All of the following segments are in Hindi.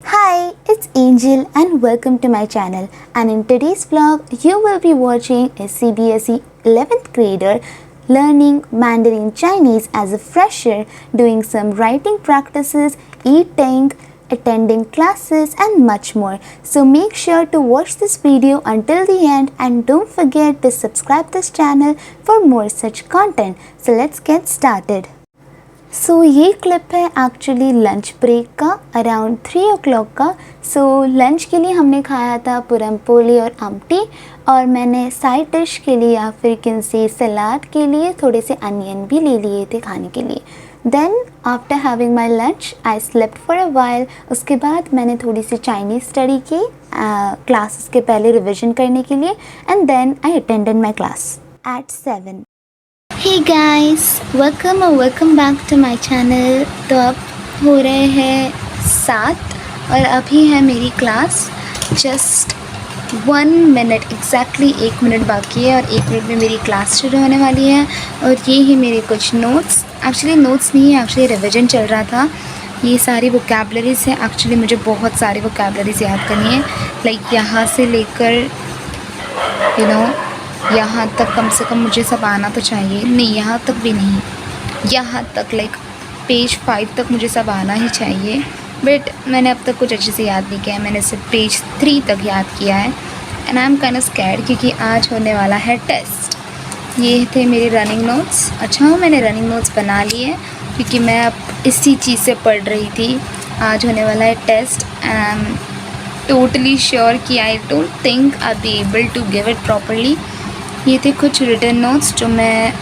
Hi, it's Angel and welcome to my channel. And in today's vlog, you will be watching a CBSE 11th grader learning Mandarin Chinese as a fresher, doing some writing practices, eating, attending classes and much more. So make sure to watch this video until the end and don't forget to subscribe this channel for more such content. So let's get started. ये क्लिप है एक्चुअली लंच ब्रेक का अराउंड 3 o'clock का। लंच के लिए हमने खाया था पुरम पोली और आमटी, और मैंने साइड डिश के लिए या फिर किसी सलाद के लिए थोड़े से अनियन भी ले लिए थे खाने के लिए। Then after having my lunch I slept for a while. उसके बाद मैंने थोड़ी सी चाइनीज़ स्टडी की क्लासेस के पहले रिविजन करने के लिए, and then I attended my class at 7। Hey guys, welcome back to my channel। तो अब हो रहे हैं 7 और अभी है मेरी class just 1 minute exactly 1 minute बाकी है, और 1 मिनट में मेरी क्लास शुरू होने वाली है। और ये ही मेरे कुछ नोट्स, एक्चुअली नोट्स नहीं है, एक्चुअली रिविजन चल रहा था। ये सारी वोकैबलरीज है, एक्चुअली मुझे बहुत सारी वोकैबलरीज याद करनी है, लाइक यहाँ से लेकर यहाँ तक कम से कम मुझे सब आना तो चाहिए। नहीं, यहाँ तक भी नहीं, यहाँ तक लाइक पेज 5 तक मुझे सब आना ही चाहिए, बट मैंने अब तक कुछ अच्छे से याद नहीं किया है। मैंने सिर्फ पेज 3 तक याद किया है, and I am kind of scared क्योंकि आज होने वाला है टेस्ट। ये थे मेरे रनिंग नोट्स। अच्छा, मैंने रनिंग नोट्स बना लिए क्योंकि मैं अब इसी चीज़ से पढ़ रही थी। आज होने वाला है test, and I am totally sure कि I don't think I be able to give it properly. ये थे कुछ रिटन नोट्स जो मैं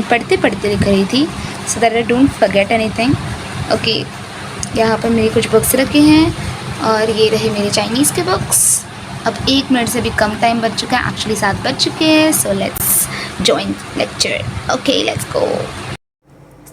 पढ़ते पढ़ते लिख रही थी, so that I don't forget anything. Okay, यहाँ पर मेरी कुछ बुक्स रखे हैं, और ये रहे मेरे चाइनीज़ के बुक्स। अब 1 मिनट से भी कम टाइम बच चुका है, एक्चुअली 7 बज चुके हैं। So let's join lecture. Okay, let's go.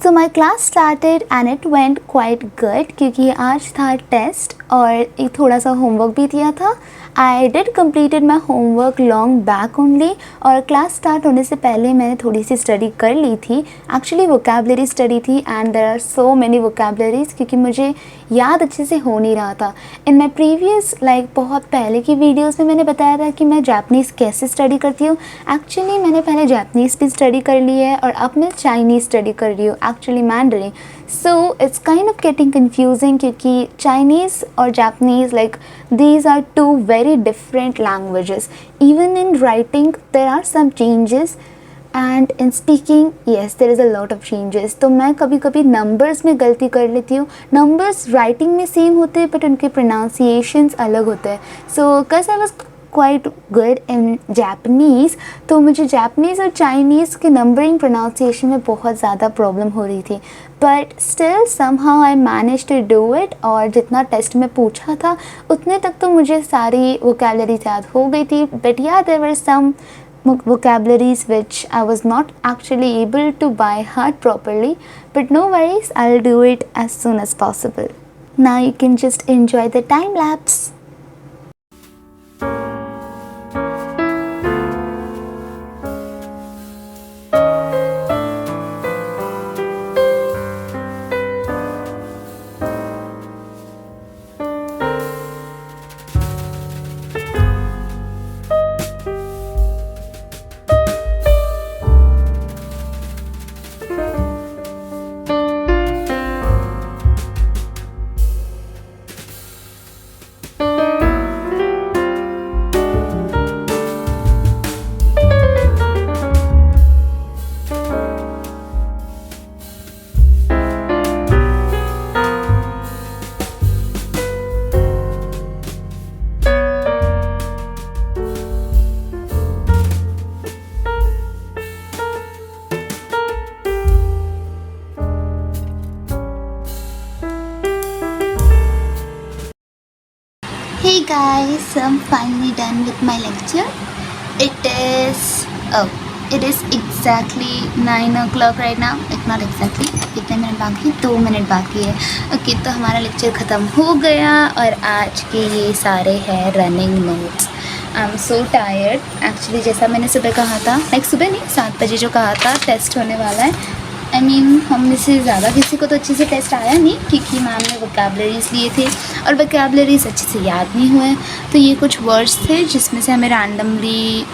So my class started and it went quite good क्योंकि आज था टेस्ट और एक थोड़ा सा होमवर्क भी दिया था। I did completed my homework long back only, और क्लास स्टार्ट होने से पहले मैंने थोड़ी सी स्टडी कर ली थी। एक्चुअली वोकैबलरी स्टडी थी, and there are so many vocabularies क्योंकि मुझे याद अच्छे से हो नहीं रहा था। इन माई प्रीवियस बहुत पहले की वीडियोज़ में मैंने बताया था कि मैं जापनीज़ कैसे स्टडी करती हूँ। एक्चुअली मैंने पहले जापनीज़ भी स्टडी कर ली है, और अब मैं चाइनीज़ स्टडी कर रही हूँ, actually Mandarin. So it's kind of getting confusing क्योंकि चाइनीज़ और Japanese these are two very different languages. Even in writing there are some changes, and in speaking yes there is a lot of changes। तो मैं कभी कभी नंबर्स में गलती कर लेती हूँ। नंबर्स राइटिंग में सेम होते हैं बट उनके प्रोनाउंसिएशंस अलग होते हैं। So because I was quite good in Japanese, तो मुझे जापनीज़ और चाइनीज़ के नंबरिंग प्रोनाउंसिएशन में बहुत ज़्यादा प्रॉब्लम हो रही थी, but still somehow I manage to do it. और जितना टेस्ट में पूछा था उतने तक तो मुझे सारी वोकैबलरी याद हो गई थी, but yeah there were some vocabularies which I was not actually able to by heart properly, but no worries, I'll do it as soon as possible. Now you can just enjoy the time lapse. Hey guys, I'm finally done with my lecture. It is exactly 9 o'clock right now. Like not exactly, कितने मिनट बाकी? 2 मिनट बाकी है। ओके, तो हमारा लेक्चर ख़त्म हो गया, और आज के ये सारे हैं running notes. I am so tired actually. जैसा मैंने सुबह कहा था, लाइक सुबह नहीं 7 बजे जो कहा था टेस्ट होने वाला है, आई मीन हम में से ज़्यादा किसी को तो अच्छे से टेस्ट आया नहीं, क्योंकि मैम ने वोकेबलरीज लिए थे और वोकेबलरीज अच्छे से याद नहीं हुए। तो ये कुछ वर्ड्स थे जिसमें से हमें रैंडमली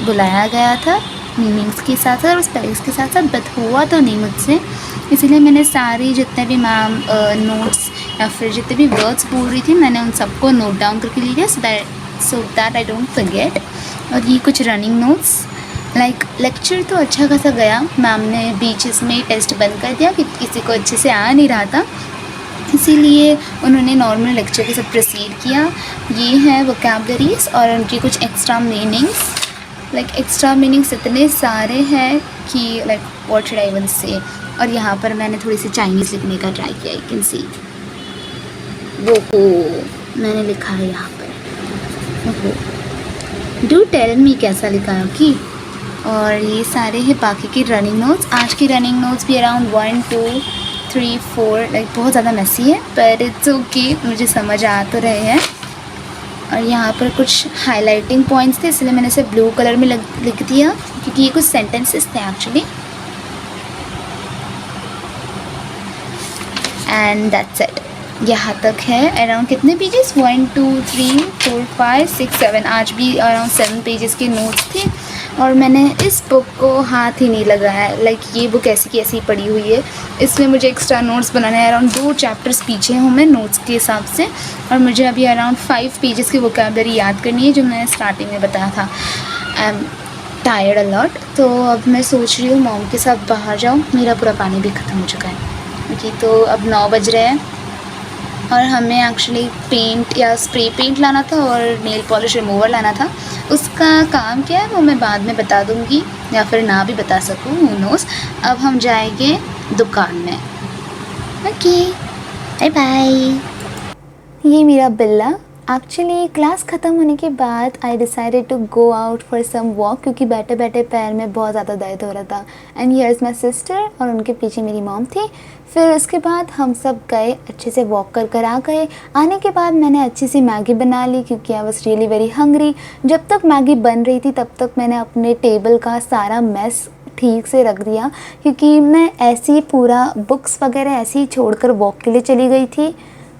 बुलाया गया था मीनिंग्स के साथ और स्पेलिंग्स के साथ साथ, बट हुआ तो नहीं मुझसे, इसीलिए मैंने सारी जितने भी मैम नोट्स या फिर जितने भी वर्ड्स बोल रही थी मैंने उन सबको नोट डाउन करके लिया so that I don't forget. और ये कुछ रनिंग नोट्स। लाइक लेक्चर तो अच्छा खासा गया, मैम ने बीचेस में टेस्ट बंद कर दिया क्योंकि किसी को अच्छे से आ नहीं रहा था, इसीलिए उन्होंने नॉर्मल लेक्चर के साथ प्रोसीड किया। ये है वोकेबलरीज और उनकी कुछ extra meanings. Like extra meanings इतने सारे हैं कि like what should I even से। और यहाँ पर मैंने थोड़ी सी चाइनीज़ लिखने का ट्राई किया, आई कैन सी वो मैंने लिखा है यहाँ पर। डू टेल मी कैसा लिखा है कि। और ये सारे हैं बाकी की रनिंग नोट्स। आज की रनिंग नोट्स भी अराउंड 1 2 3 4 लाइक बहुत ज़्यादा मैसी है, पर इट्स ओके, मुझे समझ आ तो रहे हैं। और यहाँ पर कुछ हाइलाइटिंग पॉइंट्स थे, इसलिए मैंने इसे ब्लू कलर में लिख दिया क्योंकि ये कुछ सेंटेंसेस थे एक्चुअली। एंड दैट्स इट, यहाँ तक है। अराउंड कितने पेजेस, 1 2 3 4 5 6 7, आज भी अराउंड 7 पेजेस के नोट्स थे। और मैंने इस बुक को हाथ ही नहीं लगाया, लाइक ये बुक ऐसी की ऐसी पड़ी हुई है। इसमें मुझे एक्स्ट्रा नोट्स बनाने हैं, अराउंड 2 चैप्टर्स पीछे हूँ मैं नोट्स के हिसाब से, और मुझे अभी अराउंड 5 पेजेस की वोकेबलरी याद करनी है जो मैंने स्टार्टिंग में बताया था। आई एम टायर्ड अलॉट, तो अब मैं सोच रही हूँ मॉम के साथ बाहर जाऊँ, मेरा पूरा पानी भी ख़त्म हो चुका है। ओके, तो अब 9 बज रहे हैं और हमें एक्चुअली पेंट या स्प्रे पेंट लाना था और नेल पॉलिश रिमूवर लाना था। उसका काम क्या है वो मैं बाद में बता दूँगी, या फिर ना भी बता सकूँ, हू नोज़। अब हम जाएंगे दुकान में। Okay, bye bye. ये मेरा बिल्ला। एक्चुअली क्लास ख़त्म होने के बाद I decided to go out for some walk, क्योंकि बैठे बैठे पैर में बहुत ज़्यादा दर्द हो रहा था। And here is my sister और उनके पीछे मेरी मॉम थी। फिर उसके बाद हम सब गए, अच्छे से वॉक कर आ गए। आने के बाद मैंने अच्छी सी मैगी बना ली क्योंकि I was really very hungry. जब तक मैगी बन रही थी तब तक मैंने अपने टेबल का सारा मेस ठीक से रख दिया, क्योंकि मैं ऐसे ही पूरा बुक्स वगैरह ऐसे ही छोड़कर वॉक के लिए चली गई थी।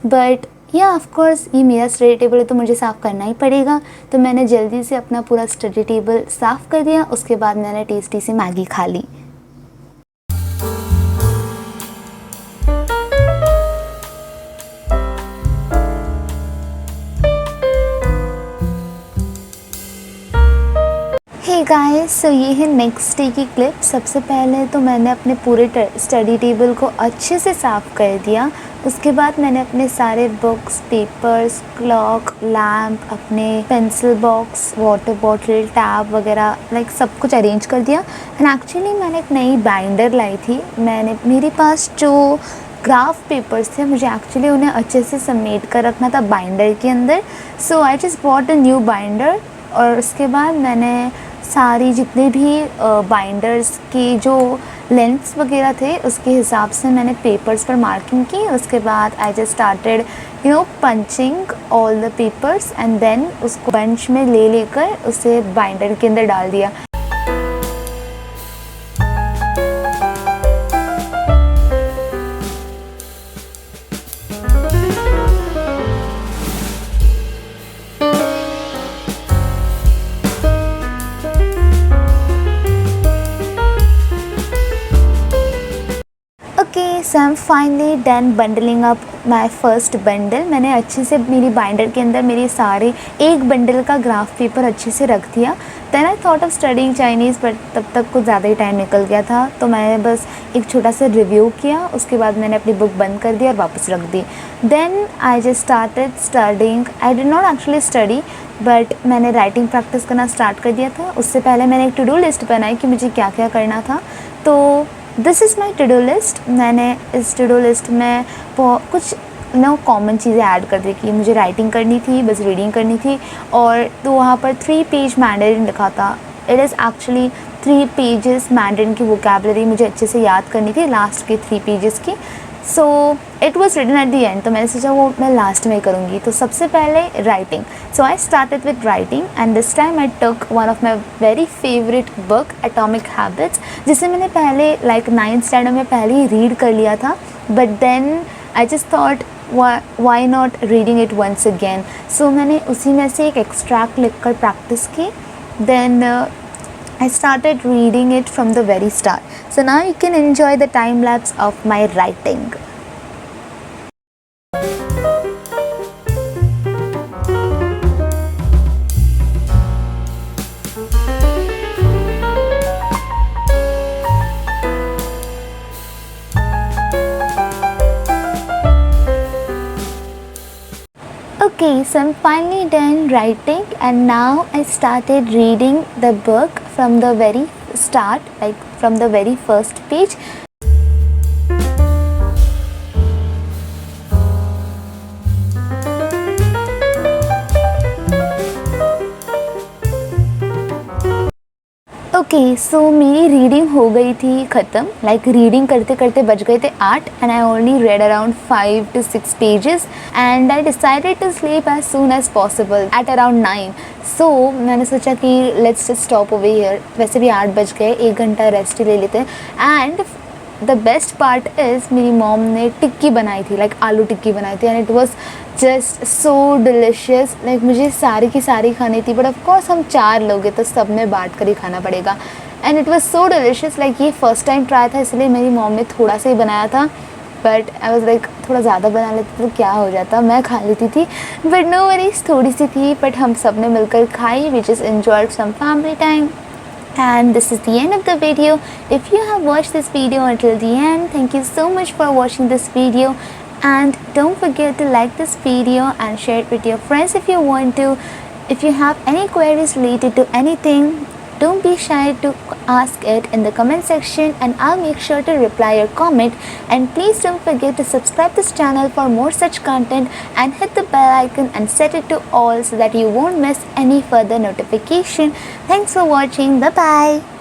बट या ऑफ कोर्स ये मेरा स्टडी टेबल है तो मुझे साफ़ करना ही पड़ेगा, तो मैंने जल्दी से अपना पूरा स्टडी टेबल साफ़ कर दिया। उसके बाद मैंने टेस्टी सी मैगी खा ली। हे गाइस, सो ये है नेक्स्ट डे की क्लिप। सबसे पहले तो मैंने अपने पूरे स्टडी टेबल को अच्छे से साफ़ कर दिया। उसके बाद मैंने अपने सारे बुक्स, पेपर्स, क्लॉक, लैम्प, अपने pencil box, water bottle, tab वगैरह लाइक सब कुछ अरेंज कर दिया। एंड एक्चुअली मैंने एक नई बाइंडर लाई थी। मेरे पास जो ग्राफ पेपर्स थे मुझे एक्चुअली उन्हें अच्छे से समेट कर रखना था बाइंडर के अंदर। So I just bought a new binder. और उसके बाद मैंने सारी जितने भी बाइंडर्स के जो लेंथ्स वगैरह थे उसके हिसाब से मैंने पेपर्स पर मार्किंग की। उसके बाद I just started punching all the papers and then उसको बंच में लेकर उसे बाइंडर के अंदर डाल दिया। So I am finally done bundling up my first bundle. मैंने अच्छे से मेरी बाइंडर के अंदर मेरे सारे एक बंडल का ग्राफ पेपर अच्छे से रख दिया। Then I thought of studying Chinese, but तब तक कुछ ज़्यादा ही टाइम निकल गया था, तो मैंने बस एक छोटा सा रिव्यू किया। उसके बाद मैंने अपनी बुक बंद कर दी और वापस रख दी। Then I just started studying. I did not actually study, but मैंने राइटिंग प्रैक्टिस करना स्टार्ट कर दिया था। उससे पहले मैंने एक टू डू लिस्ट बनाई कि मुझे क्या क्या करना था। तो this is my to do list. मैंने इस टू डू लिस्ट में कुछ कॉमन चीज़ें ऐड कर दी कि मुझे राइटिंग करनी थी, बस रीडिंग करनी थी। और तो वहाँ पर 3 पेज मैंडरिन लिखा था। It is actually 3 pages Mandarin की वोकेबलरी मुझे अच्छे से याद करनी थी, लास्ट के 3 पेजेस की। So it was written at the end, तो मैंने सोचा वो मैं लास्ट में करूँगी। तो सबसे पहले writing, so I started with writing and this time I took one of my very favourite book atomic habits, जिसे मैंने पहले लाइक 9th स्टैंडर्ड में पहले ही रीड कर लिया था, but then I just thought why not reading it once again. So मैंने उसी में से एक एक्सट्रैक्ट लिख कर प्रैक्टिस की, then I started reading it from the very start. So now you can enjoy the time lapse of my writing. Okay, so I'm finally done writing and now I started reading the book from the very start, like from the very first page. Okay, so मेरी रीडिंग हो गई थी ख़त्म, लाइक रीडिंग करते करते बज गए थे 8 and I only read around 5 to 6 pages and I decided to sleep as soon as possible at around 9। So मैंने सोचा कि let's just stop over here, वैसे भी 8 बज गए, 1 घंटा रेस्ट ले लेते हैं। And the best part is मेरी मॉम ने टिक्की बनाई थी, लाइक आलू टिक्की बनाई थी, and it was just so delicious. Like मुझे सारी की सारी खानी थी, बट ऑफकोर्स हम 4 लोग हैं तो सब में बांट कर ही खाना पड़ेगा। And it was so delicious, like ये फर्स्ट टाइम ट्राई था, इसलिए मेरी मॉम ने थोड़ा सा ही बनाया था, बट आई वॉज लाइक थोड़ा ज़्यादा बना लेती तो क्या हो जाता, मैं खा लेती थी, बट नो वरीज, थोड़ी सी थी, बट हम सब ने मिलकर खाई, we just enjoyed some family time. And this is the end of the video. If you have watched this video until the end, thank you so much for watching this video, and don't forget to like this video and share it with your friends if you want to. If you have any queries related to anything, don't be shy to ask it in the comment section and I'll make sure to reply your comment. And please don't forget to subscribe this channel for more such content and hit the bell icon and set it to all so that you won't miss any further notification. Thanks for watching. Bye bye.